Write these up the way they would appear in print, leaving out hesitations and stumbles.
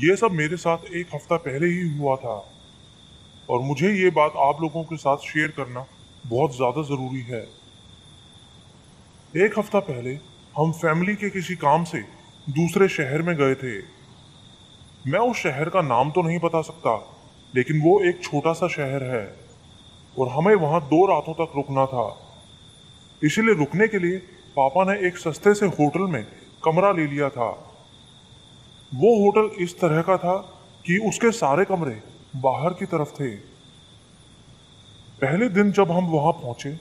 ये सब मेरे साथ एक हफ्ता पहले ही हुआ था और मुझे ये बात आप लोगों के साथ शेयर करना बहुत ज़्यादा ज़रूरी है। एक हफ्ता पहले हम फैमिली के किसी काम से दूसरे शहर में गए थे। मैं उस शहर का नाम तो नहीं बता सकता, लेकिन वो एक छोटा सा शहर है और हमें वहाँ 2 रातों तक रुकना था। इसीलिए रुकने के लिए पापा ने एक सस्ते से होटल में कमरा ले लिया था। वो होटल इस तरह का था कि उसके सारे कमरे बाहर की तरफ थे। पहले दिन जब हम वहां पहुंचे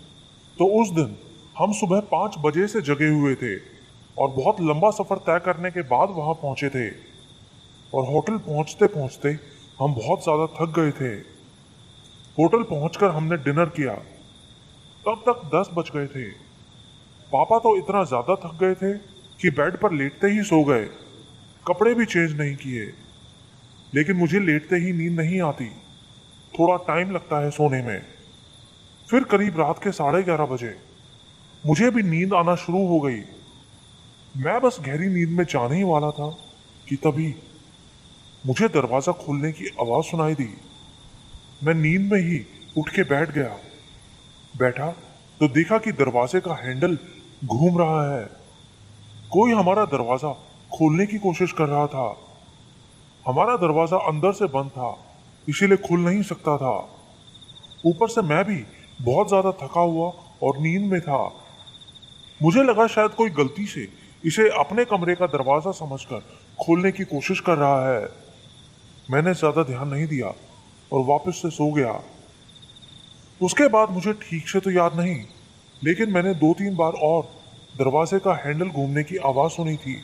तो उस दिन हम सुबह 5 बजे से जगे हुए थे और बहुत लंबा सफर तय करने के बाद वहां पहुंचे थे। और होटल पहुंचते पहुंचते हम बहुत ज्यादा थक गए थे। होटल पहुंचकर हमने डिनर किया, तब तक 10 बज गए थे। पापा तो इतना ज्यादा थक गए थे कि बेड पर लेटते ही सो गए, कपड़े भी चेंज नहीं किए। लेकिन मुझे लेटते ही नींद नहीं आती, थोड़ा टाइम लगता है सोने में। फिर करीब रात के 11:30 बजे मुझे भी नींद आना शुरू हो गई। मैं बस गहरी नींद में जाने ही वाला था कि तभी मुझे दरवाजा खोलने की आवाज सुनाई दी। मैं नींद में ही उठ के बैठ गया। बैठा तो देखा कि दरवाजे का हैंडल घूम रहा है। कोई हमारा दरवाजा खोलने की कोशिश कर रहा था। हमारा दरवाजा अंदर से बंद था, इसीलिए खुल नहीं सकता था। ऊपर से मैं भी बहुत ज्यादा थका हुआ और नींद में था। मुझे लगा शायद कोई गलती से इसे अपने कमरे का दरवाजा समझकर खोलने की कोशिश कर रहा है। मैंने ज्यादा ध्यान नहीं दिया और वापस से सो गया। उसके बाद मुझे ठीक से तो याद नहीं, लेकिन मैंने 2-3 बार और दरवाजे का हैंडल घूमने की आवाज सुनी थी।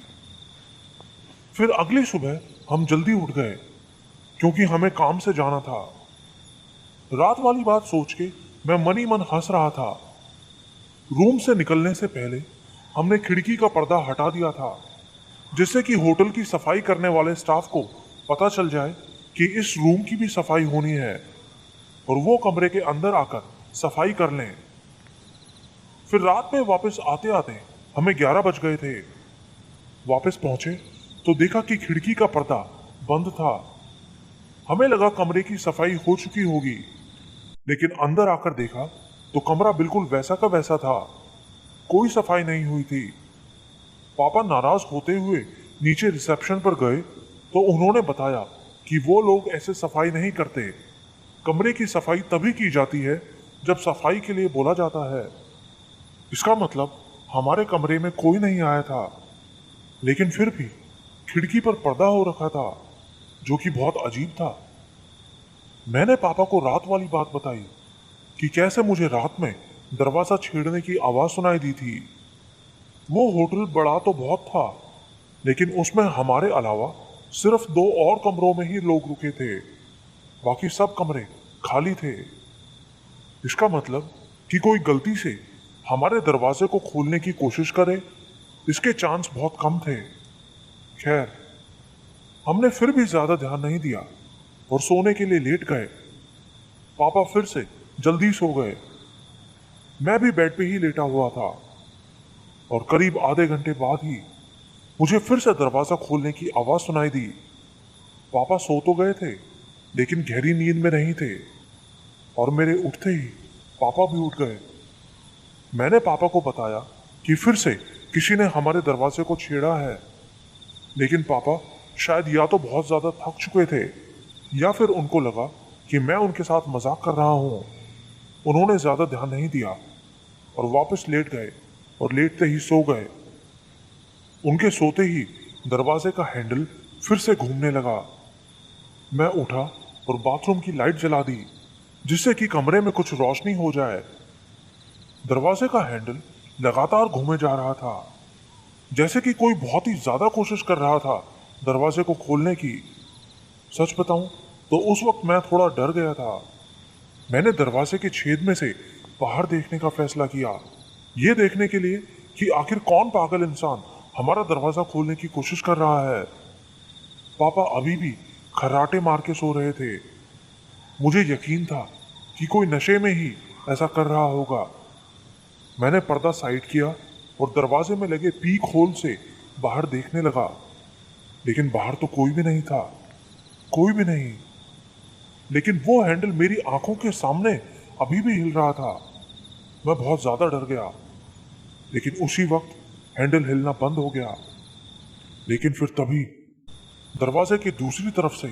फिर अगली सुबह हम जल्दी उठ गए क्योंकि हमें काम से जाना था। रात वाली बात सोच के मैं मन ही मन हंस रहा था। रूम से निकलने से पहले हमने खिड़की का पर्दा हटा दिया था, जिससे कि होटल की सफाई करने वाले स्टाफ को पता चल जाए कि इस रूम की भी सफाई होनी है और वो कमरे के अंदर आकर सफाई कर लें। फिर रात में वापस आते आते हमें 11 बज गए थे। वापस पहुंचे तो देखा कि खिड़की का पर्दा बंद था। हमें लगा कमरे की सफाई हो चुकी होगी, लेकिन अंदर आकर देखा तो कमरा बिल्कुल वैसा का वैसा था, कोई सफाई नहीं हुई थी। पापा नाराज होते हुए नीचे रिसेप्शन पर गए तो उन्होंने बताया कि वो लोग ऐसे सफाई नहीं करते। कमरे की सफाई तभी की जाती है जब सफाई के लिए बोला जाता है। इसका मतलब हमारे कमरे में कोई नहीं आया था, लेकिन फिर भी खिड़की पर पर्दा हो रखा था, जो कि बहुत अजीब था। मैंने पापा को रात वाली बात बताई कि कैसे मुझे रात में दरवाजा छेड़ने की आवाज सुनाई दी थी। वो होटल बड़ा तो बहुत था, लेकिन उसमें हमारे अलावा सिर्फ 2 और कमरों में ही लोग रुके थे, बाकी सब कमरे खाली थे। इसका मतलब कि कोई गलती से हमारे दरवाजे को खोलने की कोशिश करे, इसके चांस बहुत कम थे। खैर, हमने फिर भी ज्यादा ध्यान नहीं दिया और सोने के लिए लेट गए। पापा फिर से जल्दी सो गए। मैं भी बेड पे ही लेटा हुआ था और करीब आधे घंटे बाद ही मुझे फिर से दरवाजा खोलने की आवाज सुनाई दी। पापा सो तो गए थे, लेकिन गहरी नींद में नहीं थे और मेरे उठते ही पापा भी उठ गए। मैंने पापा को बताया कि फिर से किसी ने हमारे दरवाजे को छेड़ा है, लेकिन पापा शायद या तो बहुत ज्यादा थक चुके थे या फिर उनको लगा कि मैं उनके साथ मजाक कर रहा हूँ। उन्होंने ज्यादा ध्यान नहीं दिया और वापस लेट गए और लेटते ही सो गए। उनके सोते ही दरवाजे का हैंडल फिर से घूमने लगा। मैं उठा और बाथरूम की लाइट जला दी, जिससे कि कमरे में कुछ रोशनी हो जाए। दरवाजे का हैंडल लगातार घूमे जा रहा था, जैसे कि कोई बहुत ही ज्यादा कोशिश कर रहा था दरवाजे को खोलने की। सच बताऊं तो उस वक्त मैं थोड़ा डर गया था। मैंने दरवाजे के छेद में से बाहर देखने का फैसला किया, ये देखने के लिए कि आखिर कौन पागल इंसान हमारा दरवाजा खोलने की कोशिश कर रहा है। पापा अभी भी खर्राटे मार के सो रहे थे। मुझे यकीन था कि कोई नशे में ही ऐसा कर रहा होगा। मैंने पर्दा साइड किया और दरवाजे में लगे पीक होल से बाहर देखने लगा, लेकिन बाहर तो कोई भी नहीं था। कोई भी नहीं। लेकिन वो हैंडल मेरी आंखों के सामने अभी भी हिल रहा था। मैं बहुत ज्यादा डर गया, लेकिन उसी वक्त हैंडल हिलना बंद हो गया। लेकिन फिर तभी दरवाजे की दूसरी तरफ से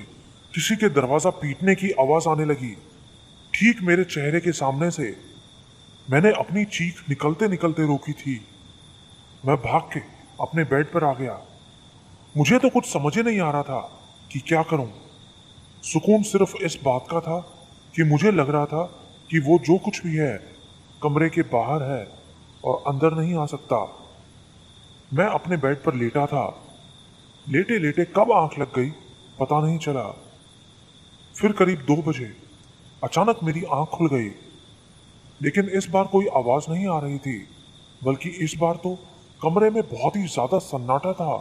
किसी के दरवाजा पीटने की आवाज आने लगी, ठीक मेरे चेहरे के सामने से। मैंने अपनी चीख निकलते निकलते रोकी थी। मैं भाग के अपने बेड पर आ गया। मुझे तो कुछ समझ ही नहीं आ रहा था कि क्या करूं। सुकून सिर्फ इस बात का था कि मुझे लग रहा था कि वो जो कुछ भी है कमरे के बाहर है और अंदर नहीं आ सकता। मैं अपने बेड पर लेटा था। लेटे लेटे कब आंख लग गई पता नहीं चला। फिर करीब 2 बजे अचानक मेरी आंख खुल गई। लेकिन इस बार कोई आवाज नहीं आ रही थी, बल्कि इस बार तो कमरे में बहुत ही ज्यादा सन्नाटा था।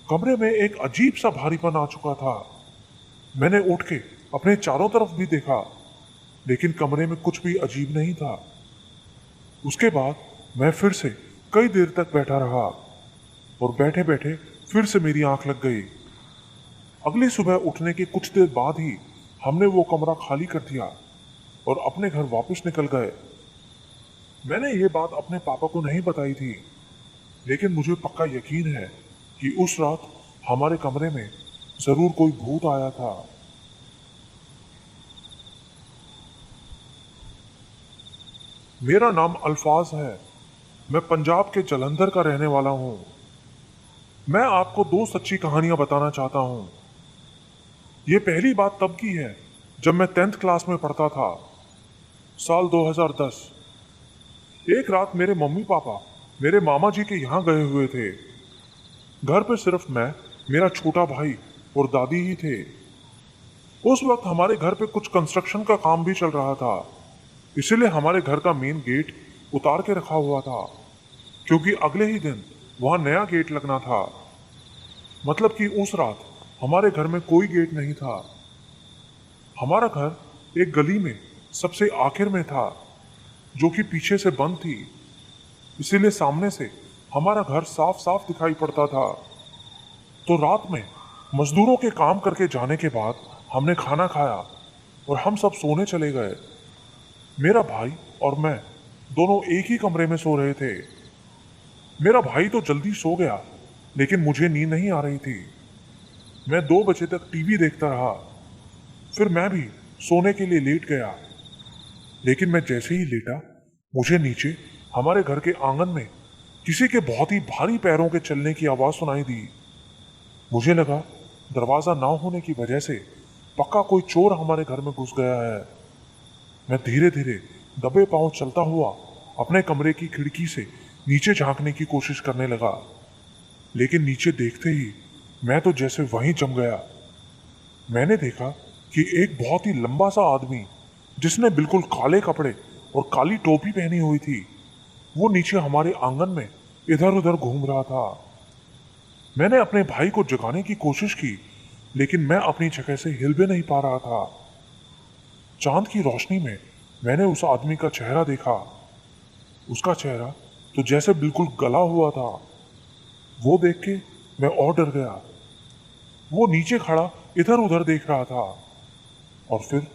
कमरे में एक अजीब सा भारीपन आ चुका था। मैंने उठ के अपने चारों तरफ भी देखा, लेकिन कमरे में कुछ भी अजीब नहीं था। उसके बाद मैं फिर से कई देर तक बैठा रहा और बैठे बैठे फिर से मेरी आंख लग गई। अगली सुबह उठने के कुछ देर बाद ही हमने वो कमरा खाली कर दिया और अपने घर वापस निकल गए। मैंने ये बात अपने पापा को नहीं बताई थी, लेकिन मुझे पक्का यकीन है कि उस रात हमारे कमरे में जरूर कोई भूत आया था। मेरा नाम अल्फाज है। मैं पंजाब के जलंधर का रहने वाला हूँ। मैं आपको 2 सच्ची कहानियां बताना चाहता हूँ। ये पहली बात तब की है जब मैं 10th क्लास में पढ़ता था, साल 2010। एक रात मेरे मम्मी पापा मेरे मामा जी के यहाँ गए हुए थे। घर पे सिर्फ मैं, मेरा छोटा भाई और दादी ही थे। उस वक्त हमारे घर पे कुछ कंस्ट्रक्शन का काम भी चल रहा था, इसीलिए हमारे घर का मेन गेट उतार के रखा हुआ था, क्योंकि अगले ही दिन वहां नया गेट लगना था। मतलब कि उस रात हमारे घर में कोई गेट नहीं था। हमारा घर एक गली में सबसे आखिर में था, जो कि पीछे से बंद थी, इसीलिए सामने से हमारा घर साफ साफ दिखाई पड़ता था। तो रात में मजदूरों के काम करके जाने के बाद हमने खाना खाया और हम सब सोने चले गए। मेरा भाई और मैं दोनों एक ही कमरे में सो रहे थे। मेरा भाई तो जल्दी सो गया, लेकिन मुझे नींद नहीं आ रही थी। मैं 2 बजे तक टीवी देखता रहा। फिर मैं भी सोने के लिए लेट गया। लेकिन मैं जैसे ही लेटा, मुझे नीचे हमारे घर के आंगन में किसी के बहुत ही भारी पैरों के चलने की आवाज सुनाई दी। मुझे लगा दरवाजा ना होने की वजह से पक्का कोई चोर हमारे घर में घुस गया है। मैं धीरे धीरे दबे पांव चलता हुआ अपने कमरे की खिड़की से नीचे झांकने की कोशिश करने लगा, लेकिन नीचे देखते ही मैं तो जैसे वहीं जम गया। मैंने देखा कि एक बहुत ही लंबा सा आदमी, जिसने बिल्कुल काले कपड़े और काली टोपी पहनी हुई थी, वो नीचे हमारे आंगन में इधर उधर घूम रहा था। मैंने अपने भाई को जगाने की कोशिश की, लेकिन मैं अपनी जगह से हिल भी नहीं पा रहा था। चांद की रोशनी में मैंने उस आदमी का चेहरा देखा। उसका चेहरा तो जैसे बिल्कुल गला हुआ था। वो देख के मैं और डर गया। वो नीचे खड़ा इधर उधर देख रहा था और फिर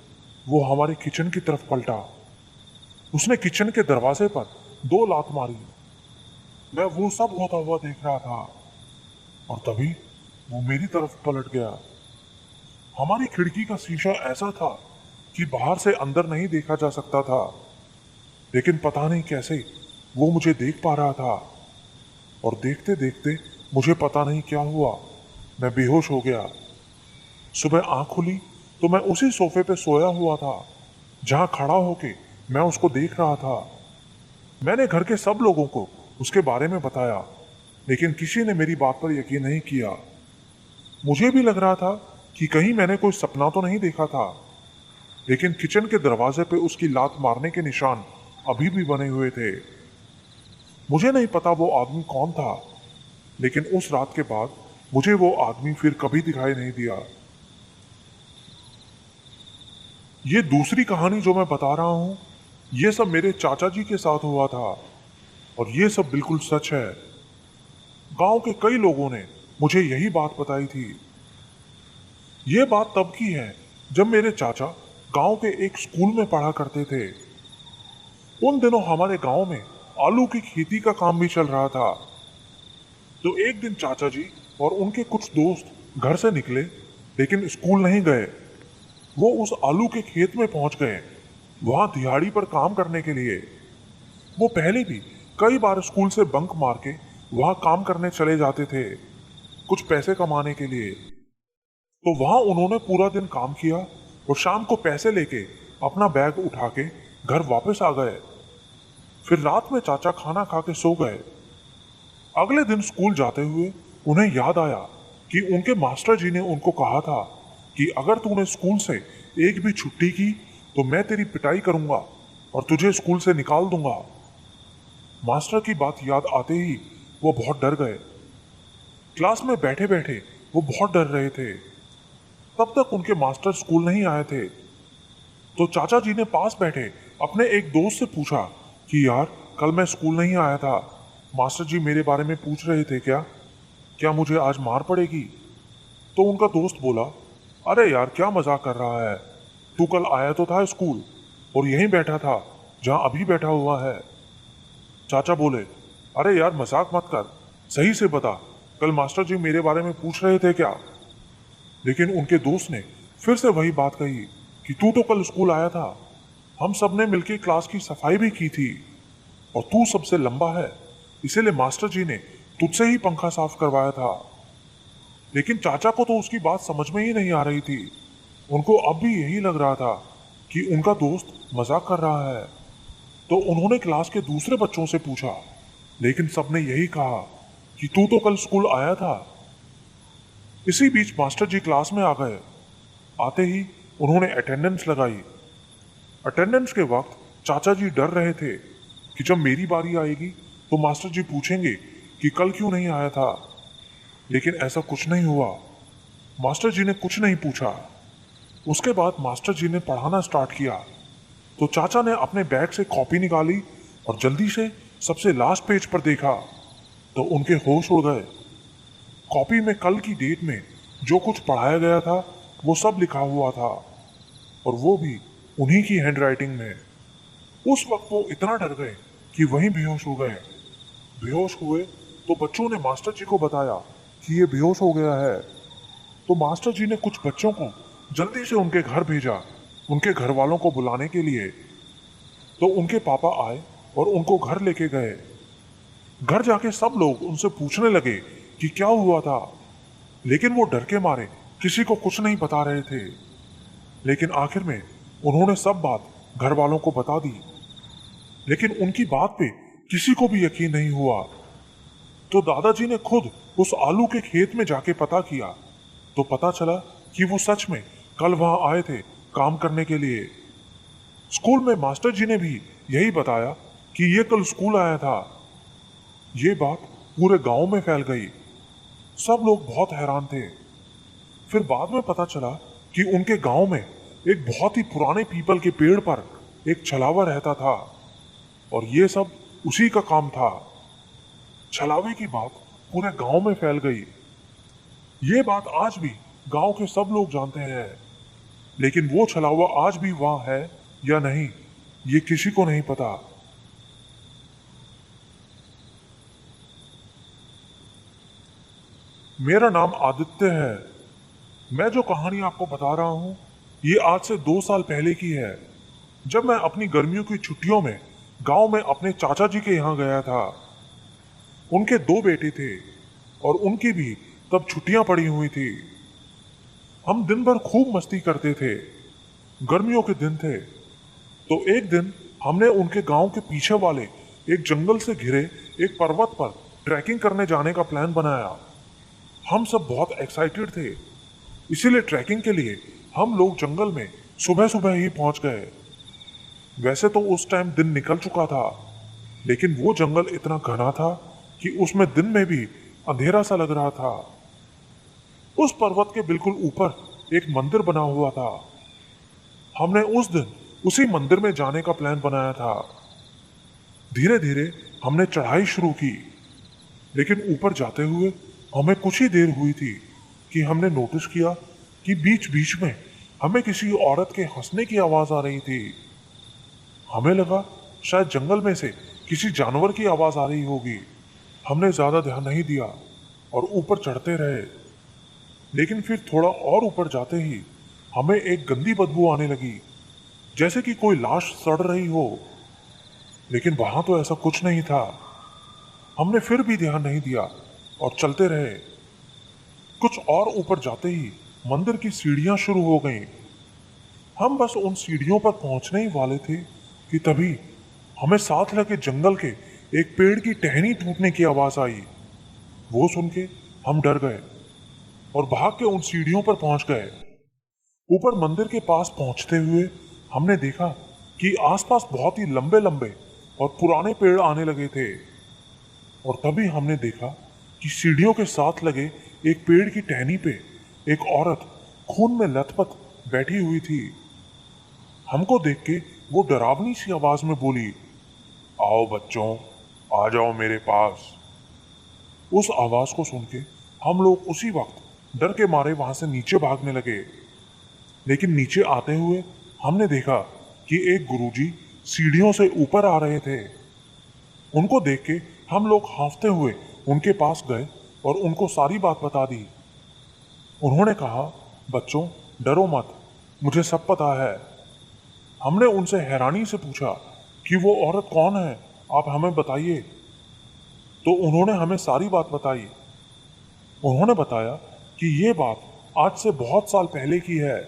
वो हमारे किचन की तरफ पलटा। उसने किचन के दरवाजे पर 2 लात मारी। मैं वो सब होता हुआ देख रहा था और तभी वो मेरी तरफ पलट गया। हमारी खिड़की का शीशा ऐसा था कि बाहर से अंदर नहीं देखा जा सकता था, लेकिन पता नहीं कैसे वो मुझे देख पा रहा था। और देखते देखते मुझे पता नहीं क्या हुआ, मैं बेहोश हो गया। सुबह आंख खुली तो मैं उसी सोफे पे सोया हुआ था जहां खड़ा होके मैं उसको देख रहा था। मैंने घर के सब लोगों को उसके बारे में बताया, लेकिन किसी ने मेरी बात पर यकीन नहीं किया। मुझे भी लग रहा था कि कहीं मैंने कोई सपना तो नहीं देखा था, लेकिन किचन के दरवाजे पे उसकी लात मारने के निशान अभी भी बने हुए थे। मुझे नहीं पता वो आदमी कौन था, लेकिन उस रात के बाद मुझे वो आदमी फिर कभी दिखाई नहीं दिया। ये दूसरी कहानी जो मैं बता रहा हूं, ये सब मेरे चाचा जी के साथ हुआ था और ये सब बिल्कुल सच है। गांव के कई लोगों ने मुझे यही बात बताई थी। ये बात तब की है जब मेरे चाचा गांव के एक स्कूल में पढ़ा करते थे। उन दिनों हमारे गांव में आलू की खेती का काम भी चल रहा था। तो एक दिन चाचा जी और उनके कुछ दोस्त घर से निकले, लेकिन स्कूल नहीं गए। वो उस आलू के खेत में पहुंच गए, वहां दिहाड़ी पर काम करने के लिए। वो पहले भी कई बार स्कूल से बंक मार के वहां काम करने चले जाते थे, कुछ पैसे कमाने के लिए। तो वहां उन्होंने पूरा दिन काम किया और शाम को पैसे लेके अपना बैग उठा के घर वापस आ गए। फिर रात में चाचा खाना खा के सो गए। अगले दिन स्कूल जाते हुए उन्हें याद आया कि उनके मास्टर जी ने उनको कहा था कि अगर तूने स्कूल से एक भी छुट्टी की तो मैं तेरी पिटाई करूंगा और तुझे स्कूल से निकाल दूंगा। मास्टर की बात याद आते ही वो बहुत डर गए। क्लास में बैठे बैठे वो बहुत डर रहे थे। तब तक उनके मास्टर स्कूल नहीं आए थे। तो चाचा जी ने पास बैठे अपने एक दोस्त से पूछा कि यार, कल मैं स्कूल नहीं आया था, मास्टर जी मेरे बारे में पूछ रहे थे, क्या क्या मुझे आज मार पड़ेगी? तो उनका दोस्त बोला, अरे यार, क्या मजाक कर रहा है, तू कल आया तो था स्कूल और यहीं बैठा था जहां अभी बैठा हुआ है। चाचा बोले, अरे यार, मजाक मत कर, सही से बता, कल मास्टर जी मेरे बारे में पूछ रहे थे क्या? लेकिन उनके दोस्त ने फिर से वही बात कही कि तू तो कल स्कूल आया था, हम सब ने मिलकर क्लास की सफाई भी की थी और तू सबसे लंबा है, इसीलिए मास्टर जी ने तुझसे ही पंखा साफ करवाया था। लेकिन चाचा को तो उसकी बात समझ में ही नहीं आ रही थी। उनको अब भी यही लग रहा था कि उनका दोस्त मजाक कर रहा है। तो उन्होंने क्लास के दूसरे बच्चों से पूछा, लेकिन सबने यही कहा कि तू तो कल स्कूल आया था। इसी बीच मास्टर जी क्लास में आ गए। आते ही उन्होंने अटेंडेंस लगाई। अटेंडेंस के वक्त चाचा जी डर रहे थे कि जब मेरी बारी आएगी तो मास्टर जी पूछेंगे कि कल क्यों नहीं आया था। लेकिन ऐसा कुछ नहीं हुआ। मास्टर जी ने कुछ नहीं पूछा। उसके बाद मास्टर जी ने पढ़ाना स्टार्ट किया। तो चाचा ने अपने बैग से कॉपी निकाली और जल्दी से सबसे लास्ट पेज पर देखा तो उनके होश उड़ गए। कॉपी में कल की डेट में जो कुछ पढ़ाया गया था वो सब लिखा हुआ था, और वो भी उन्हीं की हैंडराइटिंग में। उस वक्त वो इतना डर गए कि वहीं बेहोश हो गए। बेहोश हुए तो बच्चों ने मास्टर जी को बताया कि ये बेहोश हो गया है। तो मास्टर जी ने कुछ बच्चों को जल्दी से उनके घर भेजा, उनके घर वालों को बुलाने के लिए। तो उनके पापा आए और उनको घर लेके गए। घर जाके सब लोग उनसे पूछने लगे कि क्या हुआ था, लेकिन वो डर के मारे किसी को कुछ नहीं बता रहे थे। लेकिन आखिर में उन्होंने सब बात घर वालों को बता दी, लेकिन उनकी बात पे किसी को भी यकीन नहीं हुआ। तो दादाजी ने खुद उस आलू के खेत में जाके पता किया, तो पता चला कि वो सच में कल वहां आए थे काम करने के लिए। स्कूल में मास्टर जी ने भी यही बताया कि ये कल स्कूल आया था। ये बात पूरे गांव में फैल गई। सब लोग बहुत हैरान थे। फिर बाद में पता चला कि उनके गांव में एक बहुत ही पुराने पीपल के पेड़ पर एक छलावा रहता था, और ये सब उसी का काम था। छलावे की बात पूरे गांव में फैल गई। ये बात आज भी गांव के सब लोग जानते हैं, लेकिन वो छलावा आज भी वहां है या नहीं, ये किसी को नहीं पता। मेरा नाम आदित्य है। मैं जो कहानी आपको बता रहा हूं, ये आज से 2 साल पहले की है, जब मैं अपनी गर्मियों की छुट्टियों में गांव में अपने चाचा जी के यहाँ गया था। उनके 2 बेटे थे और उनकी भी तब छुट्टियां पड़ी हुई थी। हम दिन भर खूब मस्ती करते थे। गर्मियों के दिन थे। तो एक दिन हमने उनके गांव के पीछे वाले एक जंगल से घिरे एक पर्वत पर ट्रैकिंग करने जाने का प्लान बनाया। हम सब बहुत एक्साइटेड थे, इसीलिए ट्रैकिंग के लिए हम लोग जंगल में सुबह सुबह ही पहुंच गए। वैसे तो उस टाइम दिन निकल चुका था, लेकिन वो जंगल इतना घना था कि उसमें दिन में भी अंधेरा सा लग रहा था। उस पर्वत के बिल्कुल ऊपर एक मंदिर बना हुआ था। हमने उस दिन उसी मंदिर में जाने का प्लान बनाया था। धीरे धीरे हमने चढ़ाई शुरू की, लेकिन ऊपर जाते हुए हमें कुछ ही देर हुई थी कि हमने नोटिस किया कि बीच बीच में हमें किसी औरत के हंसने की आवाज आ रही थी। हमें लगा शायद जंगल में से किसी जानवर की आवाज आ रही होगी। हमने ज्यादा ध्यान नहीं दिया और ऊपर चढ़ते रहे। लेकिन फिर थोड़ा और ऊपर जाते ही हमें एक गंदी बदबू आने लगी, जैसे कि कोई लाश सड़ रही हो। लेकिन वहां तो ऐसा कुछ नहीं था। हमने फिर भी ध्यान नहीं दिया और चलते रहे। कुछ और ऊपर जाते ही मंदिर की सीढ़ियां शुरू हो गईं। हम बस उन सीढ़ियों पर पहुंचने ही वाले थे कि तभी हमें साथ लगे जंगल के एक पेड़ की टहनी टूटने की आवाज आई। वो सुन के हम डर गए और भाग के उन सीढ़ियों पर पहुंच गए। ऊपर मंदिर के पास पहुंचते हुए हमने देखा कि आसपास बहुत ही लंबे लंबे और पुराने पेड़ आने लगे थे। और तभी हमने देखा कि सीढ़ियों के साथ लगे एक पेड़ की टहनी पे एक औरत खून में लथपथ बैठी हुई थी। हमको देख के वो डरावनी सी आवाज में बोली, आओ बच्चों, आ जाओ मेरे पास। उस आवाज को सुन के हम लोग उसी वक्त डर के मारे वहां से नीचे भागने लगे। लेकिन नीचे आते हुए हमने देखा कि एक गुरुजी सीढ़ियों से ऊपर आ रहे थे। उनको देख के हम लोग हांफते हुए उनके पास गए और उनको सारी बात बता दी। उन्होंने कहा, बच्चों डरो मत, मुझे सब पता है। हमने उनसे हैरानी से पूछा कि वो औरत कौन है, आप हमें बताइए। तो उन्होंने हमें सारी बात बताई। उन्होंने बताया कि ये बात आज से बहुत साल पहले की है।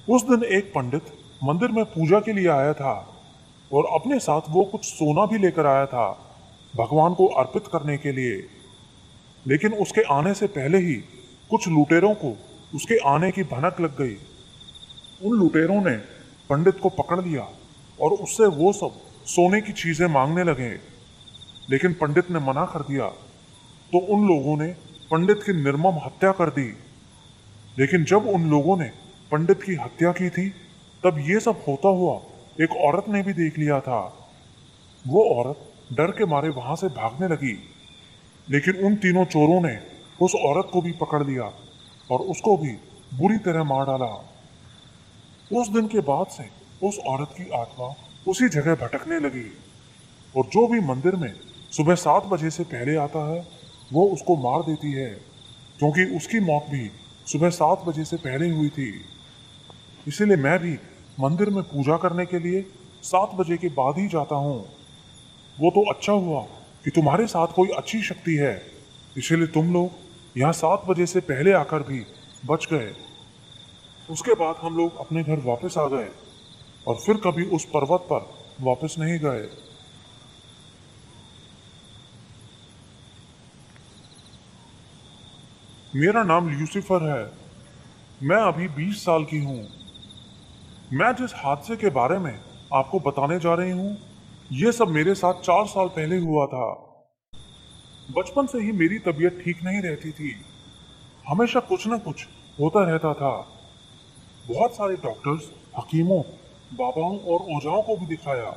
उस दिन एक पंडित मंदिर में पूजा के लिए आया था और अपने साथ वो कुछ सोना भी लेकर आया था भगवान को अर्पित करने के लिए। लेकिन उसके आने से पहले ही कुछ लुटेरों को उसके आने की भनक लग गई। उन लुटेरों ने पंडित को पकड़ लिया और उससे वो सब सोने की चीजें मांगने लगे। लेकिन पंडित ने मना कर दिया तो उन लोगों ने पंडित की निर्मम हत्या कर दी। लेकिन जब उन लोगों ने पंडित की हत्या की थी तब ये सब होता हुआ एक औरत ने भी देख लिया था। वो औरत डर के मारे वहां से भागने लगी। लेकिन उन तीनों चोरों ने उस औरत को भी पकड़ लिया और उसको भी बुरी तरह मार डाला। उस दिन के बाद से उस औरत की आत्मा उसी जगह भटकने लगी और जो भी मंदिर में सुबह 7 बजे से पहले आता है वो उसको मार देती है, क्योंकि उसकी मौत भी सुबह 7 बजे से पहले हुई थी। इसीलिए मैं भी मंदिर में पूजा करने के लिए 7 बजे के बाद ही जाता हूँ। वो तो अच्छा हुआ कि तुम्हारे साथ कोई अच्छी शक्ति है, इसीलिए तुम लोग यहाँ 7 बजे से पहले आकर भी बच गए। उसके बाद हम लोग अपने घर वापस आ गए और फिर कभी उस पर्वत पर वापस नहीं गए। मेरा नाम ल्यूसीफर है। मैं अभी 20 साल की हूँ। मैं जिस हादसे के बारे में आपको बताने जा रही हूँ ये सब मेरे साथ 4 साल पहले हुआ था। बचपन से ही मेरी तबीयत ठीक नहीं रहती थी। हमेशा कुछ न कुछ होता रहता था। बहुत सारे डॉक्टर्स, हकीमों, बाबाओं और ओझाओं को भी दिखाया,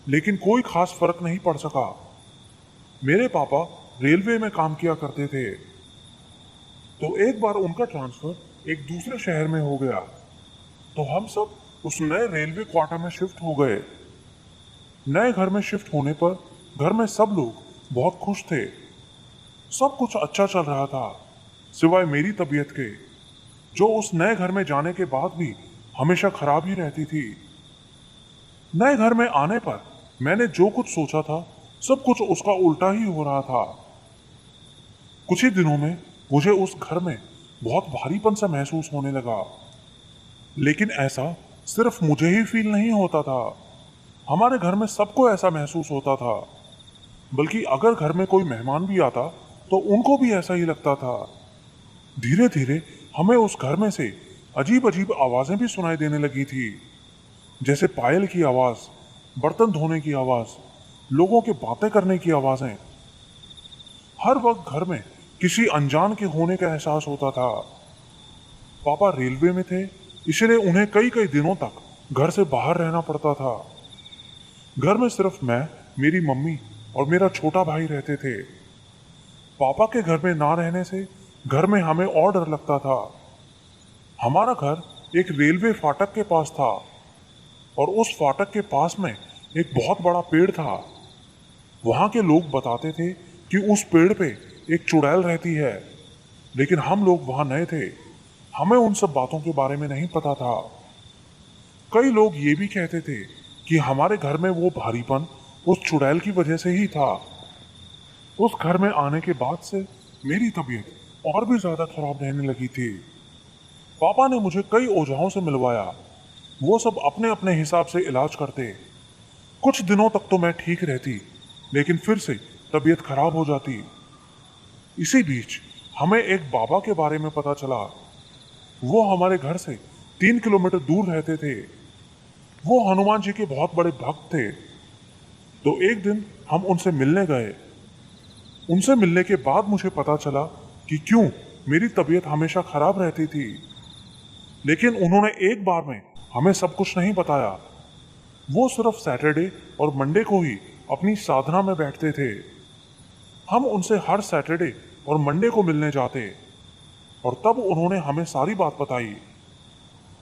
लेकिन कोई खास फर्क नहीं पड़ सका। मेरे पापा रेलवे में काम किया करते थे, तो एक बार उनका ट्रांसफर एक दूसरे शहर में हो गया, तो हम सब उस नए रेलवे क्वार्टर में शिफ्ट हो गए। नए घर में शिफ्ट होने पर घर में सब लोग बहुत खुश थे। सब कुछ अच्छा चल रहा था, सिवाय मेरी तबीयत के, जो उस नए घर में जाने के बाद भी हमेशा खराब ही रहती थी। नए घर में आने पर मैंने जो कुछ सोचा था सब कुछ उसका उल्टा ही हो रहा था। कुछ ही दिनों में मुझे उस घर में बहुत भारीपन सा महसूस होने लगा। लेकिन ऐसा सिर्फ मुझे ही फील नहीं होता था, हमारे घर में सबको ऐसा महसूस होता था। बल्कि अगर घर में कोई मेहमान भी आता तो उनको भी ऐसा ही लगता था। धीरे धीरे हमें उस घर में से अजीब अजीब आवाजें भी सुनाई देने लगी थी, जैसे पायल की आवाज, बर्तन धोने की आवाज, लोगों के बातें करने की आवाजें। हर वक्त घर में किसी अनजान के होने का एहसास होता था। पापा रेलवे में थे, इसलिए उन्हें कई कई दिनों तक घर से बाहर रहना पड़ता था। घर में सिर्फ मैं, मेरी मम्मी और मेरा छोटा भाई रहते थे। पापा के घर में ना रहने से घर में हमें और डर लगता था। हमारा घर एक रेलवे फाटक के पास था और उस फाटक के पास में एक बहुत बड़ा पेड़ था। वहाँ के लोग बताते थे कि उस पेड़ पे एक चुड़ैल रहती है, लेकिन हम लोग वहाँ नए थे, हमें उन सब बातों के बारे में नहीं पता था। कई लोग ये भी कहते थे कि हमारे घर में वो भारीपन उस चुड़ैल की वजह से ही था। उस घर में आने के बाद से मेरी तबीयत और भी ज्यादा खराब रहने लगी थी। पापा ने मुझे कई ओझाओं से मिलवाया। वो सब अपने अपने हिसाब से इलाज करते। कुछ दिनों तक तो मैं ठीक रहती, लेकिन फिर से तबीयत खराब हो जाती। इसी बीच हमें एक बाबा के बारे में पता चला। वो हमारे घर से 3 किलोमीटर दूर रहते थे। वो हनुमान जी के बहुत बड़े भक्त थे। तो एक दिन हम उनसे मिलने गए। उनसे मिलने के बाद मुझे पता चला कि क्यों मेरी तबीयत हमेशा खराब रहती थी। लेकिन उन्होंने एक बार में हमें सब कुछ नहीं बताया। वो सिर्फ सैटरडे और मंडे को ही अपनी साधना में बैठते थे। हम उनसे हर सैटरडे और मंडे को मिलने जाते और तब उन्होंने हमें सारी बात बताई।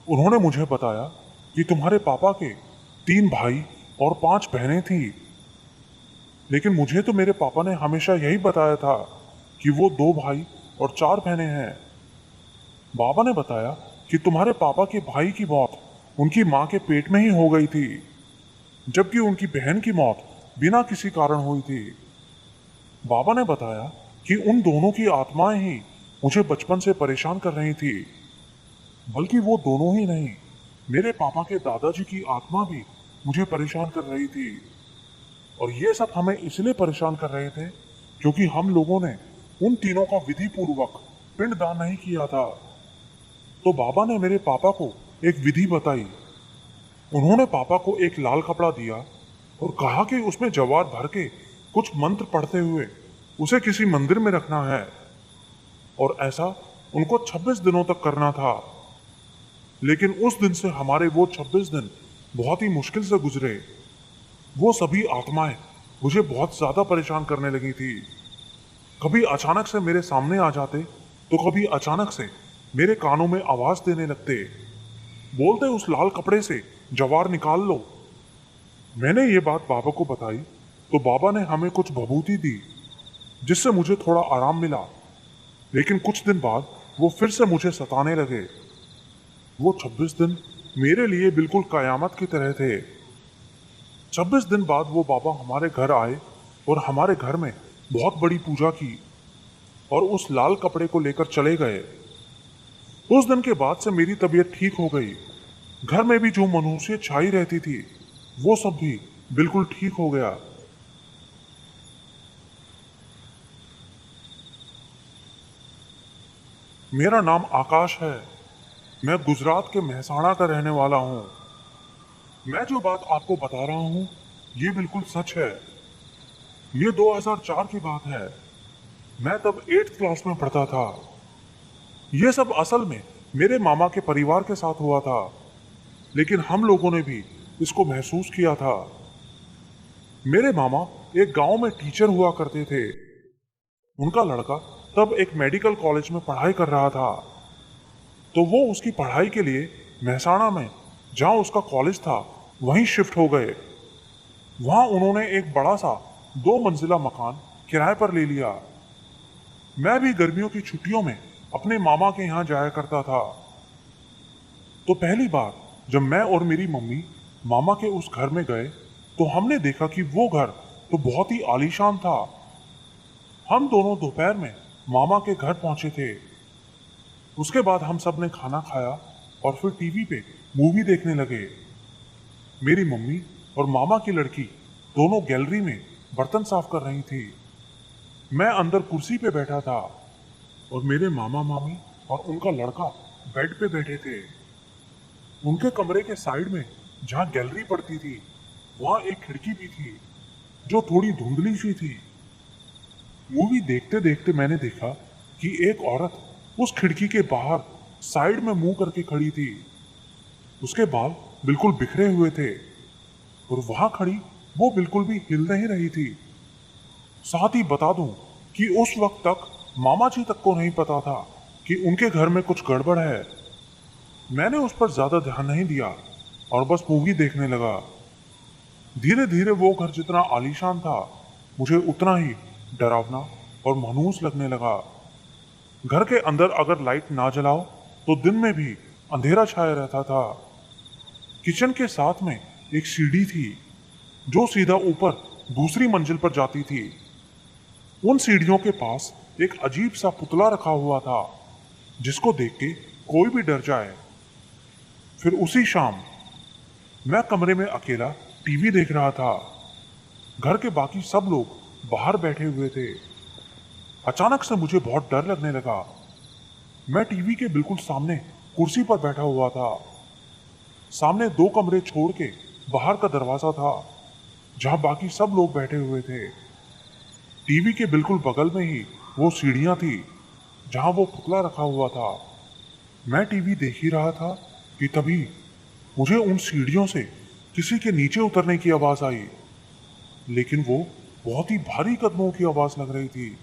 उन्होंने मुझे बताया कि तुम्हारे पापा के 3 भाई और 5 बहनें थी, लेकिन मुझे तो मेरे पापा ने हमेशा यही बताया था कि वो 2 भाई और 4 बहनें हैं। बाबा ने बताया कि तुम्हारे पापा के भाई की मौत उनकी माँ के पेट में ही हो गई थी, जबकि उनकी बहन की मौत बिना किसी कारण हुई थी। बाबा ने बताया कि उन दोनों की आत्माएं ही मुझे बचपन से परेशान कर रही थी। बल्कि वो दोनों ही नहीं, मेरे पापा के दादाजी की आत्मा भी मुझे परेशान कर रही थी। और ये सब हमें इसलिए परेशान कर रहे थे क्योंकि हम लोगों ने उन तीनों का विधि पूर्वक पिंडदान नहीं किया था। तो बाबा ने मेरे पापा को एक विधि बताई। उन्होंने पापा को एक लाल कपड़ा दिया और कहा कि उसमें जवार भर के कुछ मंत्र पढ़ते हुए उसे किसी मंदिर में रखना है, और ऐसा उनको 26 दिनों तक करना था। लेकिन उस दिन से हमारे वो 26 दिन बहुत ही मुश्किल से गुजरे। वो सभी आत्माएं मुझे बहुत ज्यादा परेशान करने लगी थी। कभी अचानक से मेरे सामने आ जाते तो कभी अचानक से मेरे कानों में आवाज देने लगते, बोलते उस लाल कपड़े से जवार निकाल लो। मैंने ये बात बाबा को बताई तो बाबा ने हमें कुछ भभूति दी, जिससे मुझे थोड़ा आराम मिला। लेकिन कुछ दिन बाद वो फिर से मुझे सताने लगे। वो 26 दिन मेरे लिए बिल्कुल कयामत की तरह थे। 26 दिन बाद वो बाबा हमारे घर आए और हमारे घर में बहुत बड़ी पूजा की और उस लाल कपड़े को लेकर चले गए। उस दिन के बाद से मेरी तबीयत ठीक हो गई। घर में भी जो मनुष्य छाई रहती थी वो सब भी बिल्कुल ठीक हो गया। मेरा नाम आकाश है। मैं गुजरात के मेहसाणा का रहने वाला हूँ। मैं जो बात आपको बता रहा हूँ ये बिल्कुल सच है। ये 2004 की बात है। मैं तब 8th क्लास में पढ़ता था। ये सब असल में मेरे मामा के परिवार के साथ हुआ था, लेकिन हम लोगों ने भी इसको महसूस किया था। मेरे मामा एक गांव में टीचर हुआ करते थे। उनका लड़का तब एक मेडिकल कॉलेज में पढ़ाई कर रहा था, तो वो उसकी पढ़ाई के लिए मेहसाणा में जहाँ उसका कॉलेज था वहीं शिफ्ट हो गए। वहाँ उन्होंने एक बड़ा सा 2 मंजिला मकान किराए पर ले लिया। मैं भी गर्मियों की छुट्टियों में अपने मामा के यहाँ जाया करता था। तो पहली बार जब मैं और मेरी मम्मी मामा के उस घर में गए तो हमने देखा कि वो घर तो बहुत ही आलीशान था। हम दोनों दोपहर में मामा के घर पहुंचे थे। उसके बाद हम सब ने खाना खाया और फिर टीवी पे मूवी देखने लगे। मेरी मम्मी और मामा की लड़की दोनों गैलरी में बर्तन साफ कर रही थी। मैं अंदर कुर्सी पे बैठा था और मेरे मामा मामी और उनका लड़का बेड पे बैठे थे। उनके कमरे के साइड में जहाँ गैलरी पड़ती थी वहाँ एक खिड़की भी थी जो थोड़ी धुंधली सी थी। मूवी देखते देखते मैंने देखा कि एक औरत उस खिड़की के बाहर साइड में मुंह करके खड़ी थी। उसके बाल बिल्कुल बिखरे हुए थे और वहां खड़ी वो बिल्कुल भी हिल नहीं रही थी। साथ ही बता दूं कि उस वक्त तक मामा जी तक को नहीं पता था कि उनके घर में कुछ गड़बड़ है। मैंने उस पर ज्यादा ध्यान नहीं दिया और बस मूवी देखने लगा। धीरे धीरे वो घर जितना आलीशान था, मुझे उतना ही डरावना और मनहूस लगने लगा। घर के अंदर अगर लाइट ना जलाओ तो दिन में भी अंधेरा छाया रहता था। किचन के साथ में एक सीढ़ी थी जो सीधा ऊपर दूसरी मंजिल पर जाती थी। उन सीढ़ियों के पास एक अजीब सा पुतला रखा हुआ था जिसको देख के कोई भी डर जाए। फिर उसी शाम मैं कमरे में अकेला टीवी देख रहा था। घर के बाकी सब लोग बाहर बैठे हुए थे। अचानक से मुझे बहुत डर लगने लगा। मैं टीवी के बिल्कुल सामने कुर्सी पर बैठा हुआ था। सामने 2 कमरे छोड़ के बाहर का दरवाजा था जहां बाकी सब लोग बैठे हुए थे। टीवी के बिल्कुल बगल में ही वो सीढ़ियां थी जहां वो पुतला रखा हुआ था। मैं टीवी देख ही रहा था कि तभी मुझे उन सीढ़ियों से किसी के नीचे उतरने की आवाज आई, लेकिन वो बहुत ही भारी कदमों की आवाज लग रही थी।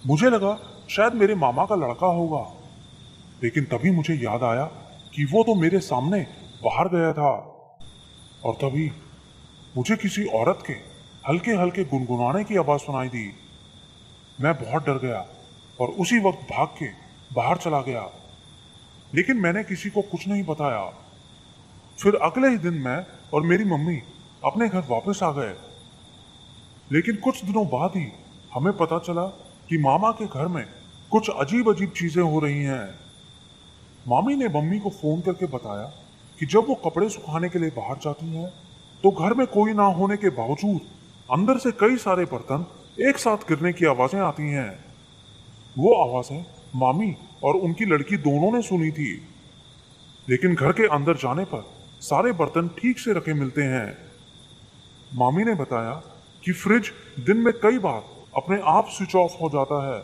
मुझे लगा शायद मेरे मामा का लड़का होगा, लेकिन तभी मुझे याद आया कि वो तो मेरे सामने बाहर गया था। और तभी मुझे किसी औरत के हल्के हल्के गुनगुनाने की आवाज सुनाई दी। मैं बहुत डर गया और उसी वक्त भाग के बाहर चला गया, लेकिन मैंने किसी को कुछ नहीं बताया। फिर अगले ही दिन मैं और मेरी मम्मी अपने घर वापस आ गए, लेकिन कुछ दिनों बाद ही हमें पता चला कि मामा के घर में कुछ अजीब अजीब चीजें हो रही हैं। मामी ने मम्मी को फोन करके बताया कि जब वो कपड़े सुखाने के लिए बाहर जाती हैं तो घर में कोई ना होने के बावजूद अंदर से कई सारे बर्तन एक साथ गिरने की आवाजें आती हैं। वो आवाजें मामी और उनकी लड़की दोनों ने सुनी थी, लेकिन घर के अंदर जाने पर सारे बर्तन ठीक से रखे मिलते हैं। मामी ने बताया कि फ्रिज दिन में कई बार अपने आप स्विच ऑफ हो जाता है।